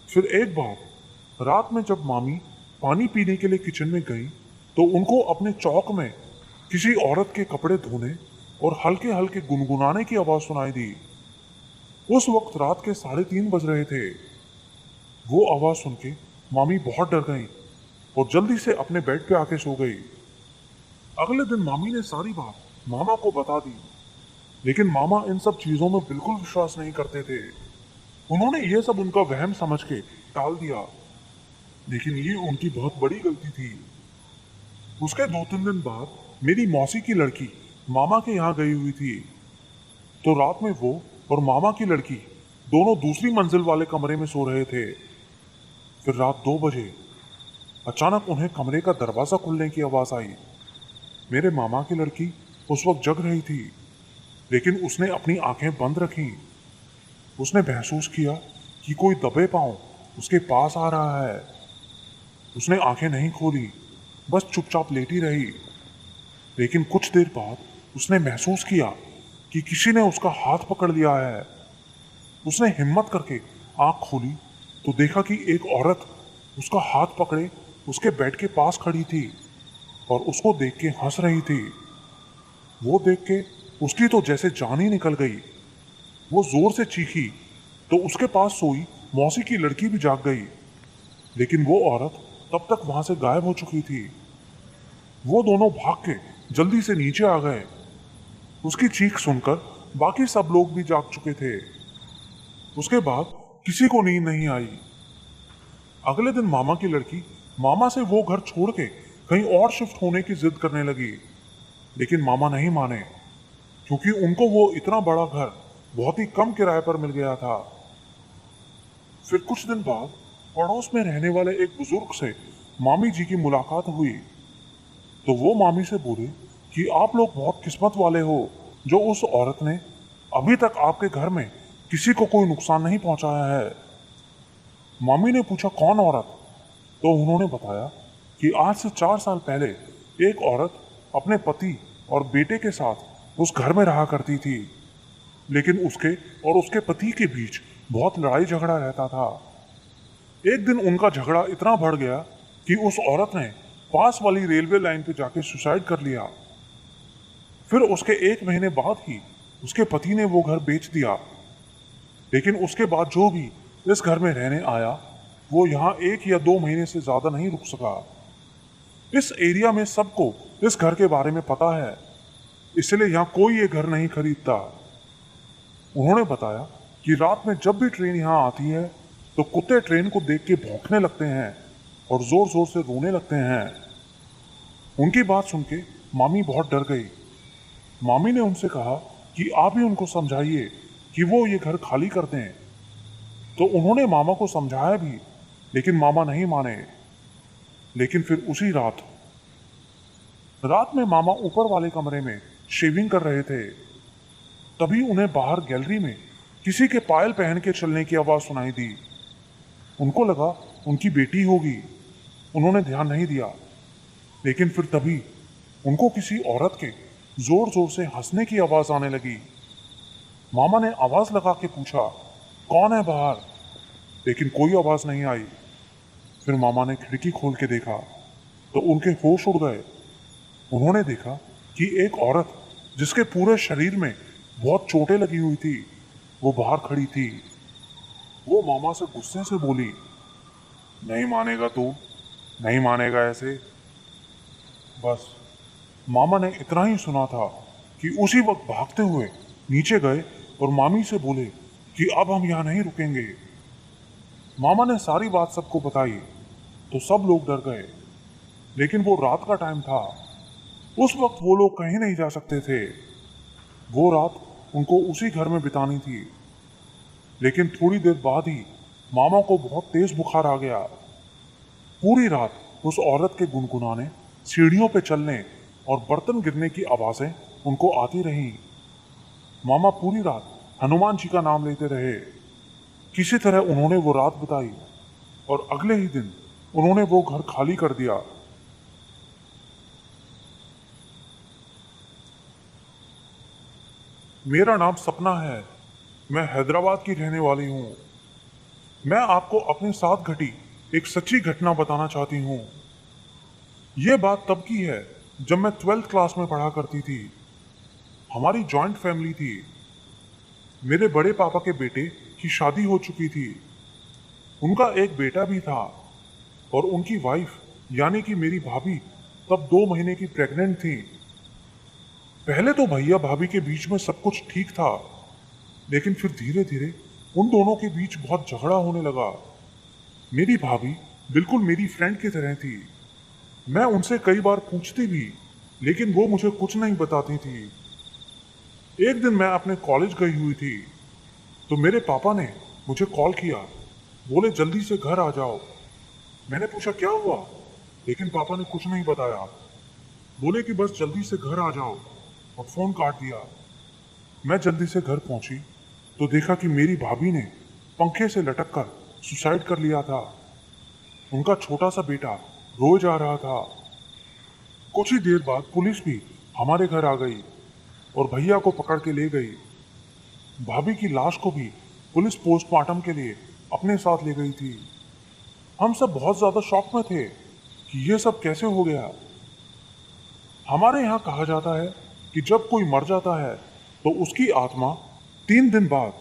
फिर एक बार रात में जब मामी पानी पीने के लिए किचन में गई तो उनको अपने चौक में किसी औरत के कपड़े धोने और हल्के हल्के गुनगुनाने की आवाज सुनाई दी। उस वक्त रात के 3:30 बज रहे थे। वो आवाज सुन के मामी बहुत डर गई और जल्दी से अपने बेड पे आके सो गई। अगले दिन मामी ने सारी बात मामा को बता दी, लेकिन मामा इन सब चीजों में बिल्कुल विश्वास नहीं करते थे। उन्होंने ये सब उनका वहम समझ के टाल दिया, लेकिन ये उनकी बहुत बड़ी गलती थी। उसके 2-3 दिन बाद मेरी मौसी की लड़की मामा के यहाँ गई हुई थी, तो रात में वो और मामा की लड़की दोनों दूसरी मंजिल वाले कमरे में सो रहे थे। फिर रात 2 बजे अचानक उन्हें कमरे का दरवाजा खुलने की आवाज आई। मेरे मामा की लड़की उस वक्त जग रही थी, लेकिन उसने अपनी आंखें बंद रखी। उसने महसूस किया कि कोई दबे पांव उसके पास आ रहा है। उसने आंखें नहीं खोली, बस चुपचाप लेटी रही। लेकिन कुछ देर बाद उसने महसूस किया कि किसी ने उसका हाथ पकड़ लिया है। उसने हिम्मत करके आंख खोली तो देखा कि एक औरत उसका हाथ पकड़े उसके बेड के पास खड़ी थी और उसको देख के हंस रही थी। वो देख के उसकी तो जैसे जान ही निकल गई। वो जोर से चीखी तो उसके पास सोई मौसी की लड़की भी जाग गई, लेकिन वो औरत तब तक वहां से गायब हो चुकी थी। वो दोनों भाग के जल्दी से नीचे आ गए। उसकी चीख सुनकर बाकी सब लोग भी जाग चुके थे। उसके बाद किसी को नींद नहीं आई। अगले दिन मामा की लड़की मामा से वो घर छोड़ के कहीं और शिफ्ट होने की जिद करने लगी, लेकिन मामा नहीं माने, क्योंकि उनको वो इतना बड़ा घर बहुत ही कम किराए पर मिल गया था। फिर कुछ दिन बाद पड़ोस में रहने वाले एक बुजुर्ग से मामी जी की मुलाकात हुई, तो वो मामी से बोले कि आप लोग बहुत किस्मत वाले हो जो उस औरत ने अभी तक आपके घर में किसी को कोई नुकसान नहीं पहुंचाया है। मामी ने पूछा कौन औरत, तो उन्होंने बताया कि आज से 4 साल पहले एक औरत अपने पति और बेटे के साथ उस घर में रहा करती थी, लेकिन उसके और उसके पति के बीच बहुत लड़ाई झगड़ा रहता था। एक दिन उनका झगड़ा इतना बढ़ गया कि उस औरत ने पास वाली रेलवे लाइन पे जाके सुसाइड कर लिया। फिर उसके 1 महीने बाद ही उसके पति ने वो घर बेच दिया, लेकिन उसके बाद जो भी इस घर में रहने आया वो यहाँ 1 या 2 महीने से ज्यादा नहीं रुक सका। इस एरिया में सबको इस घर के बारे में पता है, इसलिए यहाँ कोई ये घर नहीं खरीदता। उन्होंने बताया कि रात में जब भी ट्रेन यहाँ आती है तो कुत्ते ट्रेन को देख के भौंकने लगते हैं और जोर जोर से रोने लगते हैं। उनकी बात सुन के मामी बहुत डर गई। मामी ने उनसे कहा कि आप ही उनको समझाइए कि वो ये घर खाली कर दें। तो उन्होंने मामा को समझाया भी, लेकिन मामा नहीं माने। लेकिन फिर उसी रात में मामा ऊपर वाले कमरे में शेविंग कर रहे थे। तभी उन्हें बाहर गैलरी में किसी के पायल पहन के चलने की आवाज सुनाई दी। उनको लगा उनकी बेटी होगी। उन्होंने ध्यान नहीं दिया, लेकिन फिर तभी उनको किसी औरत के जोर जोर से हंसने की आवाज आने लगी। मामा ने आवाज लगा के पूछा, कौन है बाहर? लेकिन कोई आवाज नहीं आई। फिर मामा ने खिड़की खोल के देखा तो उनके होश उड़ गए। उन्होंने देखा कि एक औरत जिसके पूरे शरीर में बहुत चोटें लगी हुई थी, वो बाहर खड़ी थी। वो मामा से गुस्से से बोली, नहीं मानेगा तू, नहीं मानेगा ऐसे। बस मामा ने इतना ही सुना था कि उसी वक्त भागते हुए नीचे गए और मामी से बोले कि अब हम यहाँ नहीं रुकेंगे। मामा ने सारी बात सबको बताई तो सब लोग डर गए, लेकिन वो रात का टाइम था। उस वक्त वो लोग कहीं नहीं जा सकते थे। वो रात उनको उसी घर में बितानी थी। लेकिन थोड़ी देर बाद ही मामा को बहुत तेज बुखार आ गया। पूरी रात उस औरत के गुनगुनाने, सीढ़ियों पे चलने और बर्तन गिरने की आवाजें उनको आती रहीं। मामा पूरी रात हनुमान जी का नाम लेते रहे। किसी तरह उन्होंने वो रात बिताई और अगले ही दिन उन्होंने वो घर खाली कर दिया। मेरा नाम सपना है। मैं हैदराबाद की रहने वाली हूँ। मैं आपको अपने साथ घटी एक सच्ची घटना बताना चाहती हूँ। ये बात तब की है जब मैं 12th क्लास में पढ़ा करती थी। हमारी जॉइंट फैमिली थी। मेरे बड़े पापा के बेटे की शादी हो चुकी थी। उनका एक बेटा भी था और उनकी वाइफ यानी कि मेरी भाभी तब 2 महीने की प्रेग्नेंट थी। पहले तो भैया भाभी के बीच में सब कुछ ठीक था, लेकिन फिर धीरे धीरे उन दोनों के बीच बहुत झगड़ा होने लगा। मेरी भाभी बिल्कुल मेरी फ्रेंड की तरह थी। मैं उनसे कई बार पूछती भी, लेकिन वो मुझे कुछ नहीं बताती थी। एक दिन मैं अपने कॉलेज गई हुई थी तो मेरे पापा ने मुझे कॉल किया। बोले जल्दी से घर आ जाओ। मैंने पूछा क्या हुआ, लेकिन पापा ने कुछ नहीं बताया। बोले कि बस जल्दी से घर आ जाओ और फोन काट दिया। मैं जल्दी से घर पहुंची तो देखा कि मेरी भाभी ने पंखे से लटक कर सुसाइड कर लिया था। उनका छोटा सा बेटा रोए जा रहा था। कुछ ही देर बाद पुलिस भी हमारे घर आ गई और भैया को पकड़ के ले गई। भाभी की लाश को भी पुलिस पोस्टमार्टम के लिए अपने साथ ले गई थी। हम सब बहुत ज्यादा शॉक में थे कि ये सब कैसे हो गया। हमारे यहाँ कहा जाता है कि जब कोई मर जाता है तो उसकी आत्मा 3 दिन बाद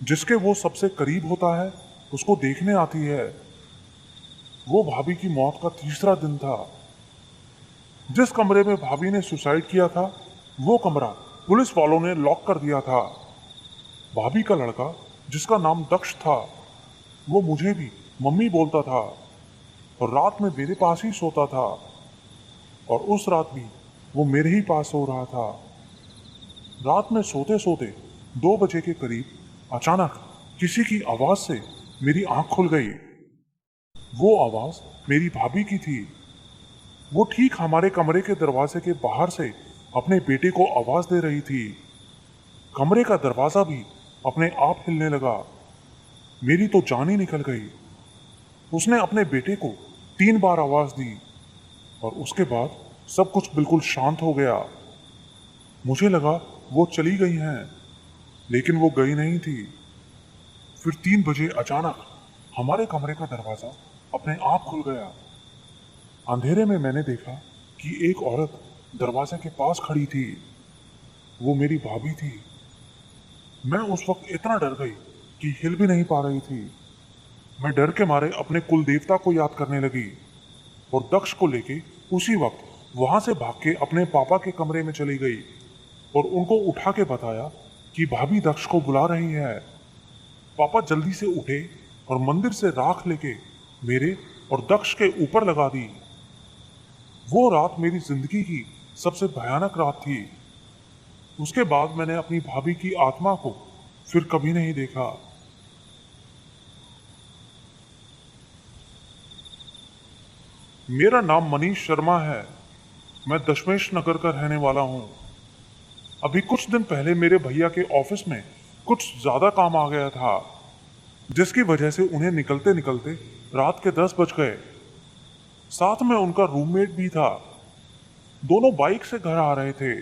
जिसके वो सबसे करीब होता है उसको देखने आती है। वो भाभी की मौत का तीसरा दिन था। जिस कमरे में भाभी ने सुसाइड किया था वो कमरा पुलिस वालों ने लॉक कर दिया था। भाभी का लड़का जिसका नाम दक्ष था वो मुझे भी मम्मी बोलता था और रात में मेरे पास ही सोता था। और उस रात भी वो मेरे ही पास सो रहा था। रात में सोते सोते 2 बजे के करीब अचानक किसी की आवाज से मेरी आंख खुल गई। वो आवाज मेरी भाभी की थी। वो ठीक हमारे कमरे के दरवाजे के बाहर से अपने बेटे को आवाज दे रही थी। कमरे का दरवाजा भी अपने आप हिलने लगा। मेरी तो जान ही निकल गई। उसने अपने बेटे को 3 बार आवाज दी और उसके बाद सब कुछ बिल्कुल शांत हो गया। मुझे लगा वो चली गई हैं, लेकिन वो गई नहीं थी। फिर 3 बजे अचानक हमारे कमरे का दरवाजा अपने आप खुल गया। अंधेरे में मैंने देखा कि एक औरत दरवाजे के पास खड़ी थी। वो मेरी भाभी थी। मैं उस वक्त इतना डर गई कि हिल भी नहीं पा रही थी। मैं डर के मारे अपने कुल देवता को याद करने लगी और दक्ष को लेके उसी वक्त वहां से भाग के अपने पापा के कमरे में चली गई और उनको उठा के बताया कि भाभी दक्ष को बुला रही है। पापा जल्दी से उठे और मंदिर से राख लेके मेरे और दक्ष के ऊपर लगा दी। वो रात मेरी जिंदगी की सबसे भयानक रात थी। उसके बाद मैंने अपनी भाभी की आत्मा को फिर कभी नहीं देखा। मेरा नाम मनीष शर्मा है। मैं दशमेश नगर का रहने वाला हूँ। अभी कुछ दिन पहले मेरे भैया के ऑफिस में कुछ ज्यादा काम आ गया था, जिसकी वजह से उन्हें निकलते निकलते रात के 10 बज गए। साथ में उनका रूममेट भी था। दोनों बाइक से घर आ रहे थे।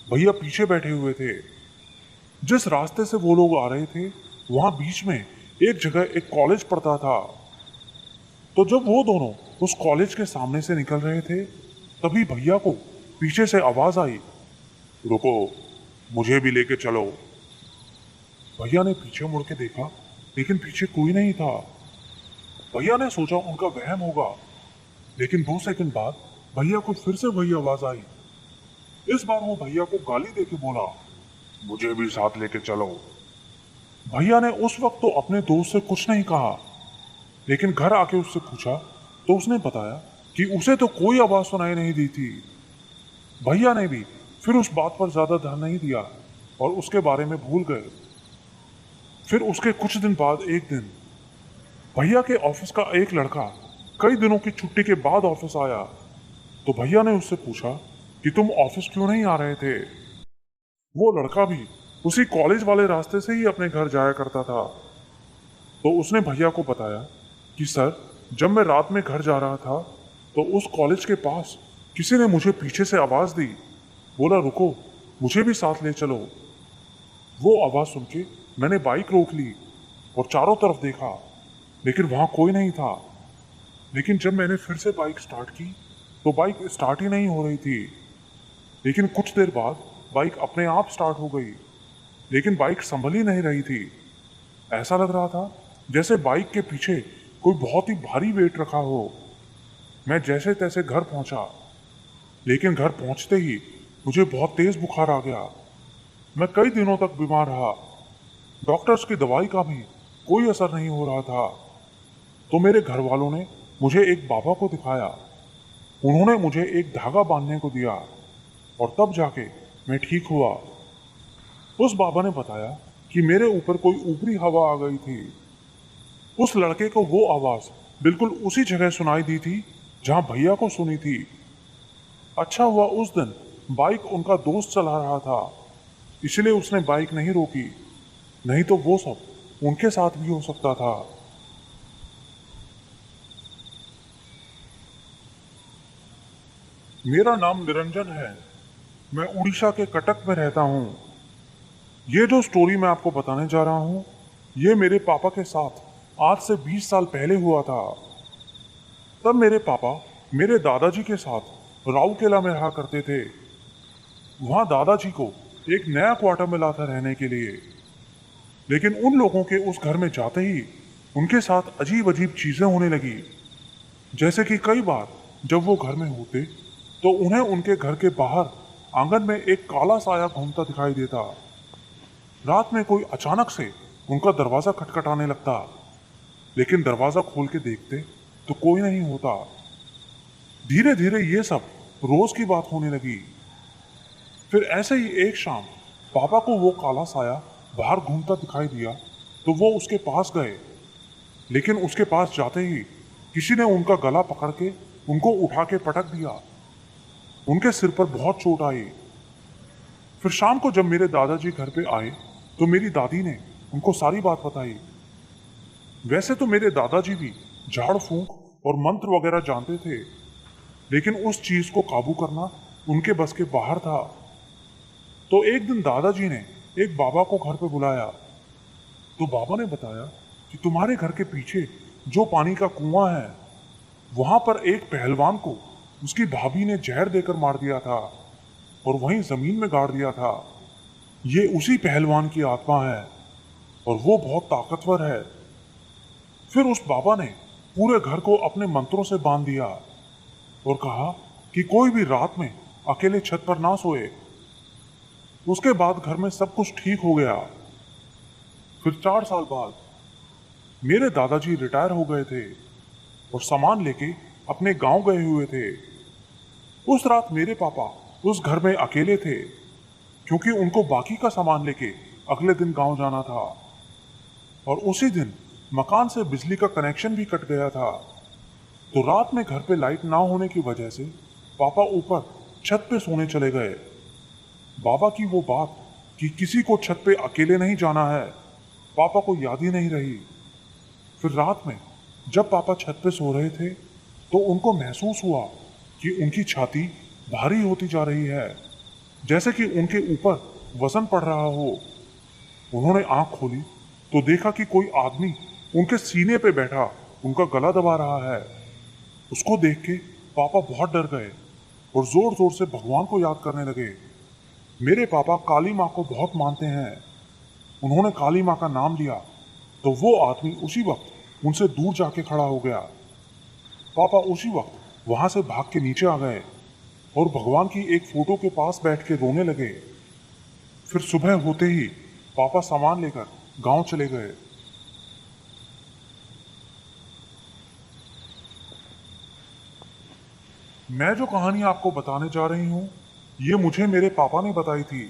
भैया पीछे बैठे हुए थे। जिस रास्ते से वो लोग आ रहे थे वहां बीच में एक जगह एक कॉलेज पड़ता था। तो जब वो दोनों उस कॉलेज के सामने से निकल रहे थे तभी भैया को पीछे से आवाज आई, रुको, मुझे भी लेके चलो। भैया ने पीछे मुड़ के देखा लेकिन पीछे कोई नहीं था। भैया ने सोचा उनका वहम होगा, लेकिन 2 सेकंड बाद भैया को फिर से वही आवाज आई। इस बार वो भैया को गाली देके बोला, मुझे भी साथ लेके चलो। भैया ने उस वक्त तो अपने दोस्त से कुछ नहीं कहा, लेकिन घर आके उससे पूछा तो उसने बताया कि उसे तो कोई आवाज सुनाई नहीं दी थी। भैया ने भी फिर उस बात पर ज्यादा ध्यान नहीं दिया और उसके बारे में भूल गए। फिर उसके कुछ दिन बाद एक दिन भैया के ऑफिस का एक लड़का कई दिनों की छुट्टी के बाद ऑफिस आया। तो भैया ने उससे पूछा कि तुम ऑफिस क्यों नहीं आ रहे थे। वो लड़का भी उसी कॉलेज वाले रास्ते से ही अपने घर जाया करता था। तो उसने भैया को बताया कि सर, जब मैं रात में घर जा रहा था तो उस कॉलेज के पास किसी ने मुझे पीछे से आवाज दी, बोला रुको, मुझे भी साथ ले चलो। वो आवाज सुन के मैंने बाइक रोक ली और चारों तरफ देखा, लेकिन वहां कोई नहीं था। लेकिन जब मैंने फिर से बाइक स्टार्ट की तो बाइक स्टार्ट ही नहीं हो रही थी। लेकिन कुछ देर बाद बाइक अपने आप स्टार्ट हो गई, लेकिन बाइक संभल ही नहीं रही थी। ऐसा लग रहा था जैसे बाइक के पीछे कोई बहुत ही भारी वेट रखा हो। मैं जैसे तैसे घर पहुंचा, लेकिन घर पहुंचते ही मुझे बहुत तेज बुखार आ गया। मैं कई दिनों तक बीमार रहा। डॉक्टर्स की दवाई का भी कोई असर नहीं हो रहा था। तो मेरे घर वालों ने मुझे एक बाबा को दिखाया। उन्होंने मुझे एक धागा बांधने को दिया और तब जाके मैं ठीक हुआ। उस बाबा ने बताया कि मेरे ऊपर कोई ऊपरी हवा आ गई थी। उस लड़के को वो आवाज बिल्कुल उसी जगह सुनाई दी थी जहां भैया को सुनी थी। अच्छा हुआ उस दिन बाइक उनका दोस्त चला रहा था, इसलिए उसने बाइक नहीं रोकी, नहीं तो वो सब उनके साथ भी हो सकता था। मेरा नाम निरंजन है। मैं उड़ीसा के कटक में रहता हूँ। ये जो स्टोरी मैं आपको बताने जा रहा हूँ, ये मेरे पापा के साथ आज से 20 साल पहले हुआ था। तब मेरे पापा मेरे दादाजी के साथ राउरकेला में रहा करते थे। वहाँ दादाजी को एक नया क्वार्टर मिला था रहने के लिए, लेकिन उन लोगों के उस घर में जाते ही उनके साथ अजीब अजीब चीजें होने लगी। जैसे कि कई बार जब वो घर में होते तो उन्हें उनके घर के बाहर आंगन में एक काला साया घूमता दिखाई देता। रात में कोई अचानक से उनका दरवाजा खटखटाने लगता, लेकिन दरवाजा खोल के देखते तो कोई नहीं होता। धीरे धीरे ये सब रोज की बात होने लगी। फिर ऐसे ही एक शाम पापा को वो काला साया बाहर घूमता दिखाई दिया तो वो उसके पास गए, लेकिन उसके पास जाते ही किसी ने उनका गला पकड़ के उनको उठा के पटक दिया। उनके सिर पर बहुत चोट आई। फिर शाम को जब मेरे दादाजी घर पे आए तो मेरी दादी ने उनको सारी बात बताई। वैसे तो मेरे दादाजी भी झाड़ फूंक और मंत्र वगैरह जानते थे, लेकिन उस चीज को काबू करना उनके बस के बाहर था। तो एक दिन दादाजी ने एक बाबा को घर पे बुलाया। तो बाबा ने बताया कि तुम्हारे घर के पीछे जो पानी का कुआं है, वहां पर एक पहलवान को उसकी भाभी ने जहर देकर मार दिया था और वहीं जमीन में गाड़ दिया था। ये उसी पहलवान की आत्मा है और वो बहुत ताकतवर है। फिर उस बाबा ने पूरे घर को अपने मंत्रों से बांध दिया और कहा कि कोई भी रात में अकेले छत पर ना सोए। उसके बाद घर में सब कुछ ठीक हो गया। फिर 4 साल बाद मेरे दादाजी रिटायर हो गए थे और सामान लेके अपने गांव गए हुए थे। उस रात मेरे पापा उस घर में अकेले थे क्योंकि उनको बाकी का सामान लेके अगले दिन गांव जाना था। और उसी दिन मकान से बिजली का कनेक्शन भी कट गया था। तो रात में घर पे लाइट ना होने की वजह से पापा ऊपर छत पे सोने चले गए। बाबा की वो बात कि किसी को छत पे अकेले नहीं जाना है पापा को याद ही नहीं रही। फिर रात में जब पापा छत पे सो रहे थे तो उनको महसूस हुआ कि उनकी छाती भारी होती जा रही है, जैसे कि उनके ऊपर वजन पड़ रहा हो। उन्होंने आंख खोली तो देखा कि कोई आदमी उनके सीने पे बैठा उनका गला दबा रहा है। उसको देख के पापा बहुत डर गए और जोर जोर से भगवान को याद करने लगे। मेरे पापा काली माँ को बहुत मानते हैं। उन्होंने काली माँ का नाम लिया तो वो आदमी उसी वक्त उनसे दूर जाके खड़ा हो गया। पापा उसी वक्त वहां से भाग के नीचे आ गए और भगवान की एक फोटो के पास बैठ के रोने लगे। फिर सुबह होते ही पापा सामान लेकर गांव चले गए। मैं जो कहानी आपको बताने जा रही हूँ ये मुझे मेरे पापा ने बताई थी।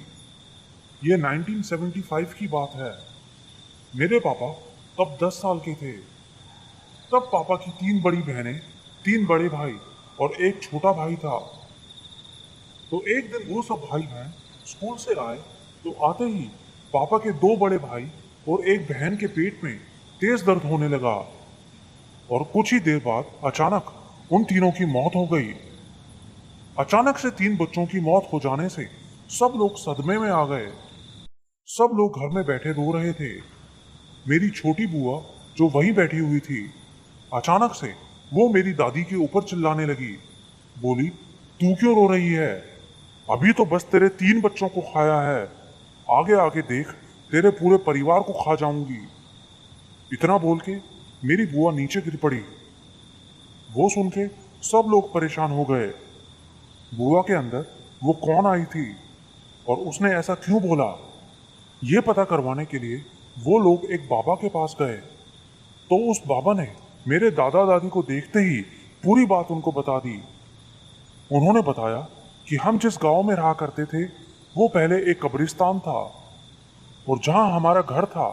ये 1975 की बात है। मेरे पापा तब 10 साल के थे। तब पापा की 3 बड़ी बहनें, 3 बड़े भाई और एक छोटा भाई था। तो एक दिन वो सब भाई बहन स्कूल से आए तो आते ही पापा के 2 बड़े भाई और एक बहन के पेट में तेज दर्द होने लगा और कुछ ही देर बाद अचानक उन तीनों की मौत हो गई। अचानक से 3 बच्चों की मौत हो जाने से सब लोग सदमे में आ गए। सब लोग घर में बैठे रो रहे थे। मेरी छोटी बुआ जो वहीं बैठी हुई थी, अचानक से वो मेरी दादी के ऊपर चिल्लाने लगी। बोली, तू क्यों रो रही है? अभी तो बस तेरे 3 बच्चों को खाया है, आगे आगे देख तेरे पूरे परिवार को खा जाऊंगी। इतना बोल के मेरी बुआ नीचे गिर पड़ी। वो सुन के सब लोग परेशान हो गए। बुआ के अंदर वो कौन आई थी और उसने ऐसा क्यों बोला, ये पता करवाने के लिए वो लोग एक बाबा के पास गए। तो उस बाबा ने मेरे दादा दादी को देखते ही पूरी बात उनको बता दी। उन्होंने बताया कि हम जिस गांव में रहा करते थे वो पहले एक कब्रिस्तान था और जहां हमारा घर था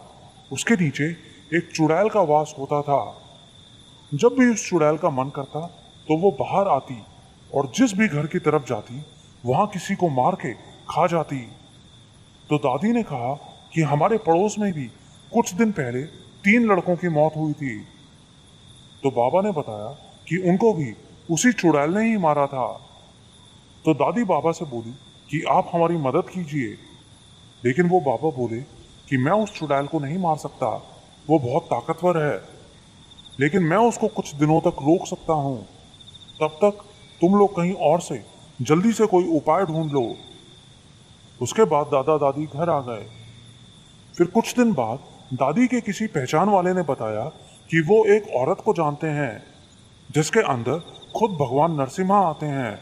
उसके नीचे एक चुड़ैल का वास होता था। जब भी उस चुड़ैल का मन करता तो वो बाहर आती और जिस भी घर की तरफ जाती वहां किसी को मार के खा जाती। तो दादी ने कहा कि हमारे पड़ोस में भी कुछ दिन पहले 3 लड़कों की मौत हुई थी। तो बाबा ने बताया कि उनको भी उसी चुड़ैल ने ही मारा था। तो दादी बाबा से बोली कि आप हमारी मदद कीजिए। लेकिन वो बाबा बोले कि मैं उस चुड़ैल को नहीं मार सकता, वो बहुत ताकतवर है, लेकिन मैं उसको कुछ दिनों तक रोक सकता हूँ। तब तक तुम लोग कहीं और से जल्दी से कोई उपाय ढूंढ लो। उसके बाद दादा दादी घर आ गए। फिर कुछ दिन बाद दादी के किसी पहचान वाले ने बताया कि वो एक औरत को जानते हैं जिसके अंदर खुद भगवान नरसिम्हा आते हैं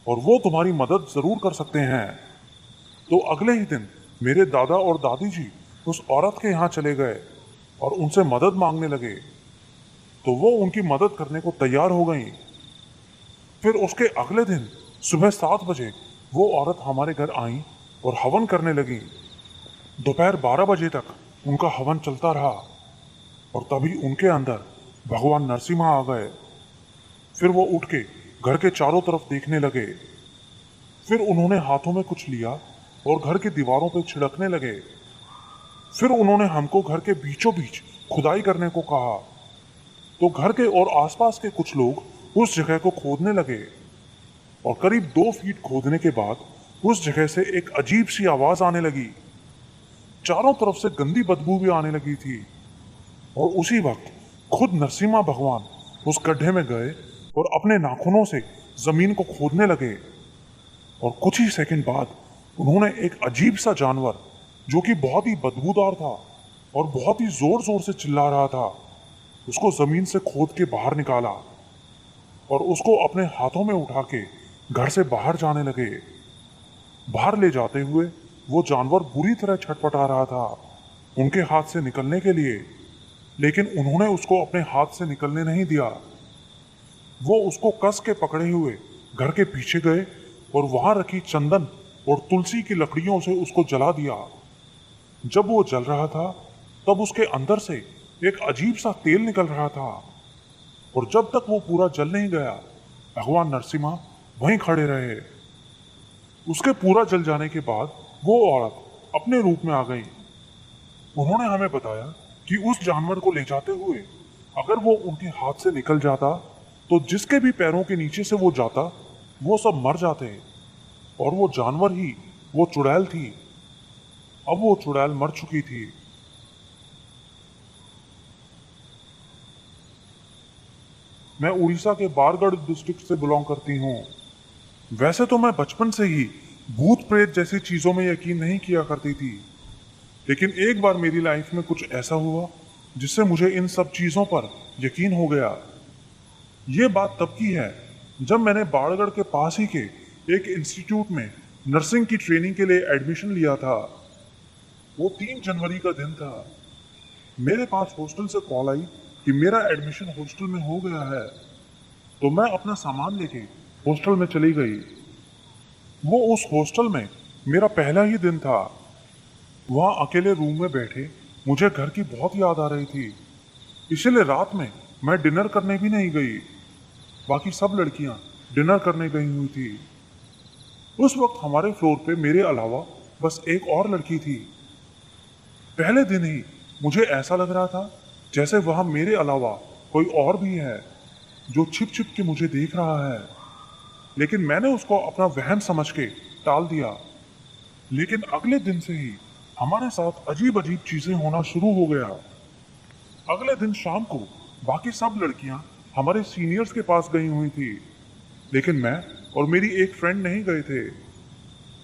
और वो तुम्हारी मदद जरूर कर सकते हैं। तो अगले ही दिन मेरे दादा और दादी जी उस औरत के यहाँ चले गए और उनसे मदद मांगने लगे। तो वो उनकी मदद करने को तैयार हो गई। फिर उसके अगले दिन सुबह 7 बजे वो औरत हमारे घर आई और हवन करने लगी। दोपहर 12 बजे तक उनका हवन चलता रहा और तभी उनके अंदर भगवान नरसिम्हा आ गए। फिर वो उठ के घर के चारों तरफ देखने लगे। फिर उन्होंने हाथों में कुछ लिया और घर की दीवारों पर छिड़कने लगे। फिर उन्होंने हमको घर के बीचों बीच खुदाई करने को कहा। तो घर के और आसपास के कुछ लोग उस जगह को खोदने लगे और करीब 2 फीट खोदने के बाद उस जगह से एक अजीब सी आवाज आने लगी। चारों तरफ से गंदी बदबू भी आने लगी थी और उसी वक्त खुद नरसिम्हा भगवान उस गड्ढे में गए और अपने नाखूनों से जमीन को खोदने लगे। और कुछ ही सेकंड बाद उन्होंने एक अजीब सा जानवर जो कि बहुत ही बदबूदार था और बहुत ही जोर जोर से चिल्ला रहा था, उसको जमीन से खोद के बाहर निकाला और उसको अपने हाथों में उठा के घर से बाहर जाने लगे। बाहर ले जाते हुए वो जानवर बुरी तरह छटपटा रहा था उनके हाथ से निकलने के लिए, लेकिन उन्होंने उसको अपने हाथ से निकलने नहीं दिया। वो उसको कस के पकड़े हुए घर के पीछे गए और वहां रखी चंदन और तुलसी की लकड़ियों से उसको जला दिया। जब वो जल रहा था तब उसके अंदर से एक अजीब सा तेल निकल रहा था, और जब तक वो पूरा जल नहीं गया भगवान नरसिम्हा वहीं खड़े रहे। उसके पूरा जल जाने के बाद वो औरत अपने रूप में आ गई। उन्होंने हमें बताया कि उस जानवर को ले जाते हुए अगर वो उनके हाथ से निकल जाता तो जिसके भी पैरों के नीचे से वो जाता वो सब मर जाते, और वो जानवर ही वो चुड़ैल थी। अब वो चुड़ैल मर चुकी थी। मैं उड़ीसा के बारगढ़ डिस्ट्रिक्ट से बिलोंग करती हूँ। वैसे तो मैं बचपन से ही भूत प्रेत जैसी चीजों में यकीन नहीं किया करती थी, लेकिन एक बार मेरी लाइफ में कुछ ऐसा हुआ जिससे मुझे इन सब चीजों पर यकीन हो गया। ये बात तब की है जब मैंने बाड़गढ़ के पास ही के एक इंस्टीट्यूट में नर्सिंग की ट्रेनिंग के लिए एडमिशन लिया था। वो 3 जनवरी का दिन था। मेरे पास हॉस्टल से कॉल आई कि मेरा एडमिशन हॉस्टल में हो गया है, तो मैं अपना सामान लेके हॉस्टल में चली गई। वो उस हॉस्टल में मेरा पहला ही दिन था। वहाँ अकेले रूम में बैठे मुझे घर की बहुत याद आ रही थी, इसलिए रात में मैं डिनर करने भी नहीं गई। बाकी सब लड़कियां डिनर करने गई हुई थी। उस वक्त हमारे फ्लोर पे मेरे अलावा बस एक और लड़की थी। पहले दिन ही मुझे ऐसा लग रहा था जैसे वहां मेरे अलावा कोई और भी है जो छिप छिप के मुझे देख रहा है, लेकिन मैंने उसको अपना वहम समझ के टाल दिया। लेकिन अगले दिन से ही हमारे साथ अजीब अजीब चीजें होना शुरू हो गया। अगले दिन शाम को बाकी सब लड़कियां हमारे सीनियर्स के पास गई हुई थी, लेकिन मैं और मेरी एक फ्रेंड नहीं गए थे।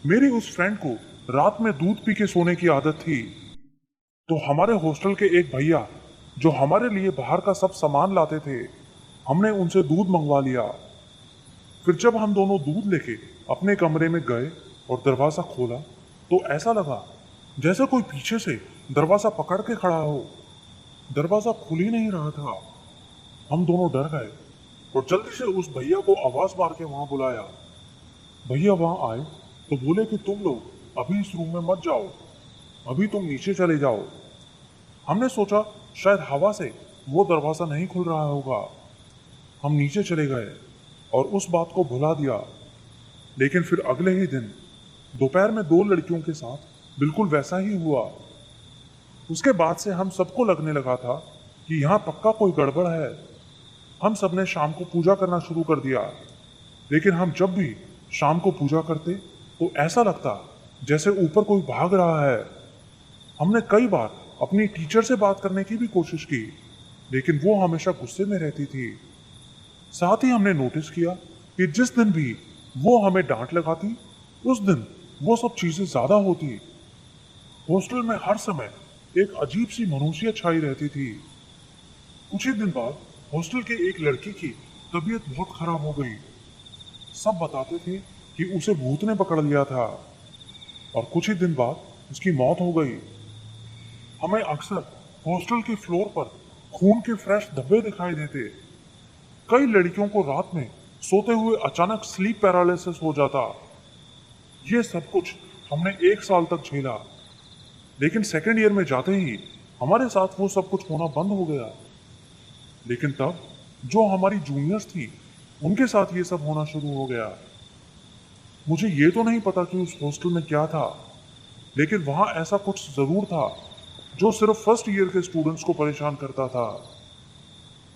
मेरी उस फ्रेंड को रात में दूध पी के सोने की आदत थी, तो हमारे हॉस्टल के एक भैया जो हमारे लिए बाहर का सब सामान लाते थे, हमने उनसे दूध मंगवा लिया। फिर जब हम दोनों दूध लेके अपने कमरे में गए और दरवाजा खोला तो ऐसा लगा जैसे कोई पीछे से दरवाजा पकड़ के खड़ा हो। दरवाजा खुल ही नहीं रहा था। हम दोनों डर गए और जल्दी से उस भैया को आवाज मार के वहां बुलाया। भैया वहां आए तो बोले कि तुम लोग अभी इस रूम में मत जाओ, अभी तुम नीचे चले जाओ। हमने सोचा शायद हवा से वो दरवाजा नहीं खुल रहा होगा। हम नीचे चले गए और उस बात को भुला दिया। लेकिन फिर अगले ही दिन दोपहर में 2 लड़कियों के साथ बिल्कुल वैसा ही हुआ। उसके बाद से हम सबको लगने लगा था कि यहाँ पक्का कोई गड़बड़ है। हम सब ने शाम को पूजा करना शुरू कर दिया, लेकिन हम जब भी शाम को पूजा करते तो ऐसा लगता जैसे ऊपर कोई भाग रहा है। हमने कई बार अपनी टीचर से बात करने की भी कोशिश की, लेकिन वो हमेशा गुस्से में रहती थी। साथ ही हमने नोटिस किया कि जिस दिन भी वो हमें डांट लगाती उस दिन वो सब चीजें ज्यादा होती। हॉस्टल में हर समय एक अजीब सी मनुष्य छाई रहती थी। कुछ ही दिन बाद हॉस्टल के एक लड़की की तबीयत बहुत खराब हो गई। सब बताते थे कि उसे भूत ने पकड़ लिया था, और कुछ ही दिन बाद उसकी मौत हो गई। हमें अक्सर हॉस्टल के फ्लोर पर खून के फ्रेश धब्बे दिखाई देते। कई लड़कियों को रात में सोते हुए अचानक स्लीप पैरालिसिस हो जाता। ये सब कुछ हमने 1 साल तक झेला, लेकिन सेकेंड ईयर में जाते ही हमारे साथ वो सब कुछ होना बंद हो गया। लेकिन तब जो हमारी जूनियर्स थी उनके साथ ये सब होना शुरू हो गया। मुझे ये तो नहीं पता कि उस हॉस्टल में क्या था, लेकिन वहाँ ऐसा कुछ जरूर था जो सिर्फ फर्स्ट ईयर के स्टूडेंट्स को परेशान करता था।